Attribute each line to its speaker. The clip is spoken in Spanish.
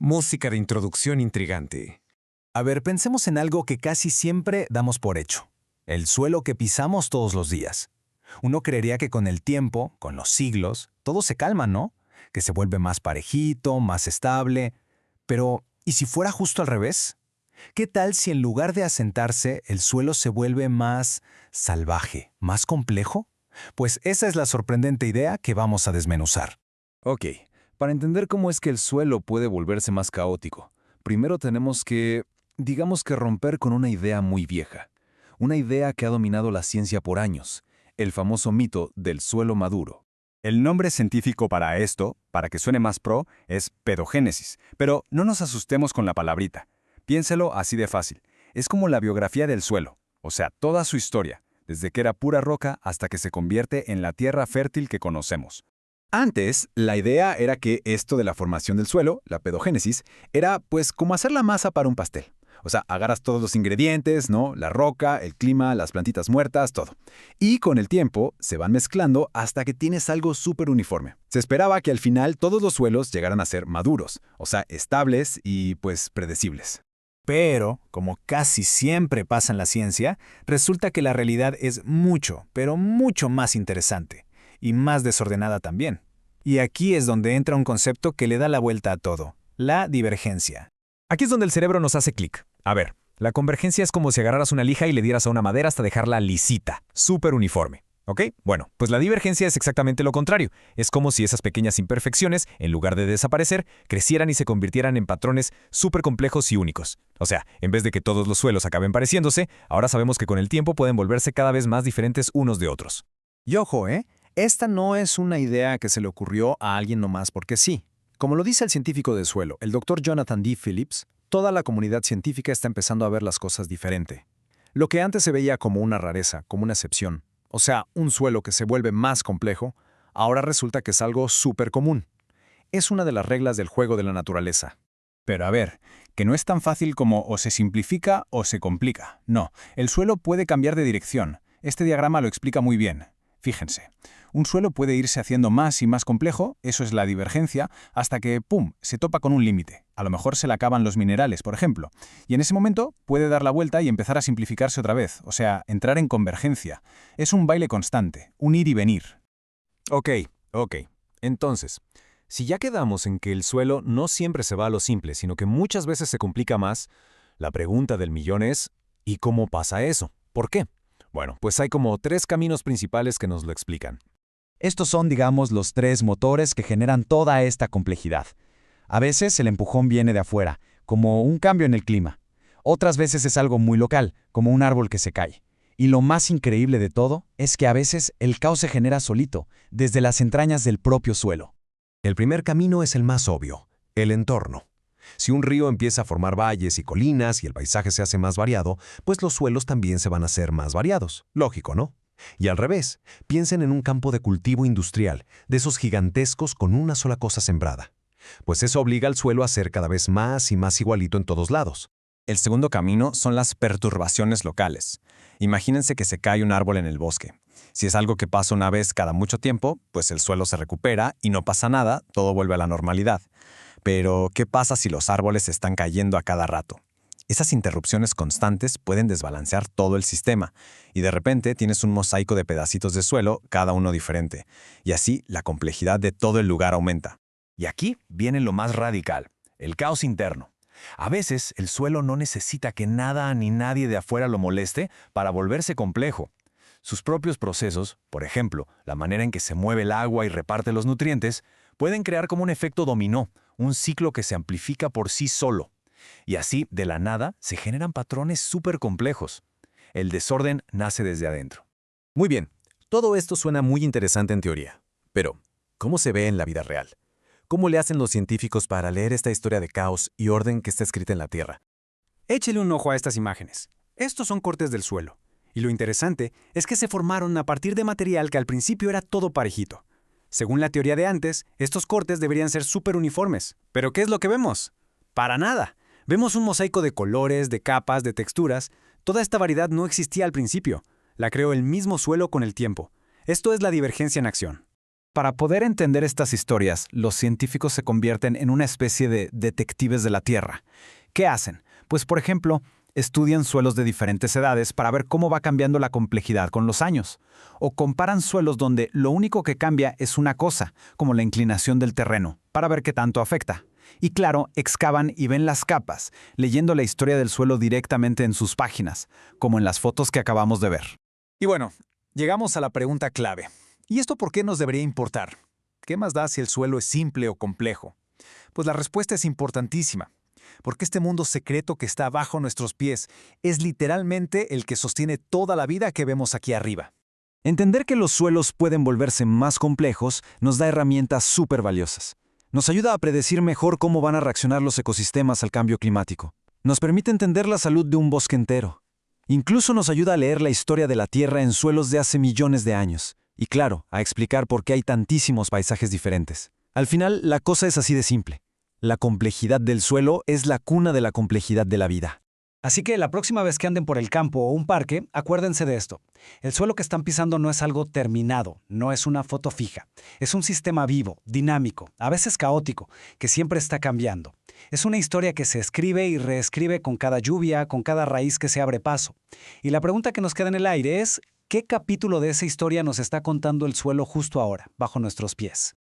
Speaker 1: Música de introducción intrigante.
Speaker 2: A ver, pensemos en algo que casi siempre damos por hecho. El suelo que pisamos todos los días. Uno creería que con el tiempo, con los siglos, todo se calma, ¿no? Que se vuelve más parejito, más estable. Pero, ¿y si fuera justo al revés? ¿Qué tal si en lugar de asentarse, el suelo se vuelve más salvaje, más complejo? Pues esa es la sorprendente idea que vamos a desmenuzar.
Speaker 3: Ok, para entender cómo es que el suelo puede volverse más caótico, primero tenemos que, digamos que romper con una idea muy vieja. Una idea que ha dominado la ciencia por años, el famoso mito del suelo maduro.
Speaker 4: El nombre científico para esto, para que suene más pro, es pedogénesis, pero no nos asustemos con la palabrita. Piénselo así de fácil. Es como la biografía del suelo, o sea, toda su historia, desde que era pura roca hasta que se convierte en la tierra fértil que conocemos. Antes, la idea era que esto de la formación del suelo, la pedogénesis, era pues como hacer la masa para un pastel. O sea, agarras todos los ingredientes, ¿no? La roca, el clima, las plantitas muertas, todo. Y con el tiempo se van mezclando hasta que tienes algo súper uniforme. Se esperaba que al final todos los suelos llegaran a ser maduros, o sea, estables y pues predecibles.
Speaker 2: Pero, como casi siempre pasa en la ciencia, resulta que la realidad es mucho, pero mucho más interesante. Y más desordenada también. Y aquí es donde entra un concepto que le da la vuelta a todo, la divergencia.
Speaker 1: Aquí es donde el cerebro nos hace clic. A ver, la convergencia es como si agarraras una lija y le dieras a una madera hasta dejarla lisita, súper uniforme. ¿Ok? Bueno, pues la divergencia es exactamente lo contrario. Es como si esas pequeñas imperfecciones, en lugar de desaparecer, crecieran y se convirtieran en patrones súper complejos y únicos. O sea, en vez de que todos los suelos acaben pareciéndose, ahora sabemos que con el tiempo pueden volverse cada vez más diferentes unos de otros.
Speaker 2: Y ojo, esta no es una idea que se le ocurrió a alguien nomás porque sí. Como lo dice el científico del suelo, el Dr. Jonathan D. Phillips, toda la comunidad científica está empezando a ver las cosas diferente. Lo que antes se veía como una rareza, como una excepción, o sea, un suelo que se vuelve más complejo, ahora resulta que es algo súper común. Es una de las reglas del juego de la naturaleza.
Speaker 4: Pero a ver, que no es tan fácil como o se simplifica o se complica. No, el suelo puede cambiar de dirección. Este diagrama lo explica muy bien. Fíjense, un suelo puede irse haciendo más y más complejo, eso es la divergencia, hasta que, ¡pum!, se topa con un límite. A lo mejor se le acaban los minerales, por ejemplo. Y en ese momento puede dar la vuelta y empezar a simplificarse otra vez, o sea, entrar en convergencia. Es un baile constante, un ir y venir.
Speaker 1: Ok. Entonces, si ya quedamos en que el suelo no siempre se va a lo simple, sino que muchas veces se complica más, la pregunta del millón es, ¿y cómo pasa eso? ¿Por qué? Bueno, pues hay como 3 caminos principales que nos lo explican.
Speaker 5: Estos son, digamos, los 3 motores que generan toda esta complejidad. A veces el empujón viene de afuera, como un cambio en el clima. Otras veces es algo muy local, como un árbol que se cae. Y lo más increíble de todo es que a veces el caos se genera solito, desde las entrañas del propio suelo.
Speaker 6: El primer camino es el más obvio, el entorno. Si un río empieza a formar valles y colinas y el paisaje se hace más variado, pues los suelos también se van a hacer más variados. Lógico, ¿no? Y al revés, piensen en un campo de cultivo industrial, de esos gigantescos con una sola cosa sembrada. Pues eso obliga al suelo a ser cada vez más y más igualito en todos lados.
Speaker 4: El segundo camino son las perturbaciones locales. Imagínense que se cae un árbol en el bosque. Si es algo que pasa una vez cada mucho tiempo, pues el suelo se recupera y no pasa nada, todo vuelve a la normalidad. Pero, ¿qué pasa si los árboles están cayendo a cada rato? Esas interrupciones constantes pueden desbalancear todo el sistema, y de repente tienes un mosaico de pedacitos de suelo, cada uno diferente, y así la complejidad de todo el lugar aumenta.
Speaker 3: Y aquí viene lo más radical, el caos interno. A veces el suelo no necesita que nada ni nadie de afuera lo moleste para volverse complejo. Sus propios procesos, por ejemplo, la manera en que se mueve el agua y reparte los nutrientes, pueden crear como un efecto dominó, un ciclo que se amplifica por sí solo. Y así, de la nada, se generan patrones súper complejos. El desorden nace desde adentro.
Speaker 1: Muy bien, todo esto suena muy interesante en teoría. Pero, ¿cómo se ve en la vida real? ¿Cómo le hacen los científicos para leer esta historia de caos y orden que está escrita en la Tierra?
Speaker 7: Échele un ojo a estas imágenes. Estos son cortes del suelo. Y lo interesante es que se formaron a partir de material que al principio era todo parejito. Según la teoría de antes, estos cortes deberían ser súper uniformes. ¿Pero qué es lo que vemos? ¡Para nada! Vemos un mosaico de colores, de capas, de texturas. Toda esta variedad no existía al principio. La creó el mismo suelo con el tiempo. Esto es la divergencia en acción.
Speaker 2: Para poder entender estas historias, los científicos se convierten en una especie de detectives de la Tierra. ¿Qué hacen? Pues, por ejemplo, estudian suelos de diferentes edades para ver cómo va cambiando la complejidad con los años. O comparan suelos donde lo único que cambia es una cosa, como la inclinación del terreno, para ver qué tanto afecta. Y claro, excavan y ven las capas, leyendo la historia del suelo directamente en sus páginas, como en las fotos que acabamos de ver.
Speaker 1: Y bueno, llegamos a la pregunta clave. ¿Y esto por qué nos debería importar? ¿Qué más da si el suelo es simple o complejo? Pues la respuesta es importantísima, porque este mundo secreto que está bajo nuestros pies es literalmente el que sostiene toda la vida que vemos aquí arriba. Entender que los suelos pueden volverse más complejos nos da herramientas súper valiosas. Nos ayuda a predecir mejor cómo van a reaccionar los ecosistemas al cambio climático. Nos permite entender la salud de un bosque entero. Incluso nos ayuda a leer la historia de la Tierra en suelos de hace millones de años. Y claro, a explicar por qué hay tantísimos paisajes diferentes. Al final, la cosa es así de simple. La complejidad del suelo es la cuna de la complejidad de la vida.
Speaker 7: Así que la próxima vez que anden por el campo o un parque, acuérdense de esto. El suelo que están pisando no es algo terminado, no es una foto fija. Es un sistema vivo, dinámico, a veces caótico, que siempre está cambiando. Es una historia que se escribe y reescribe con cada lluvia, con cada raíz que se abre paso. Y la pregunta que nos queda en el aire es, ¿qué capítulo de esa historia nos está contando el suelo justo ahora, bajo nuestros pies?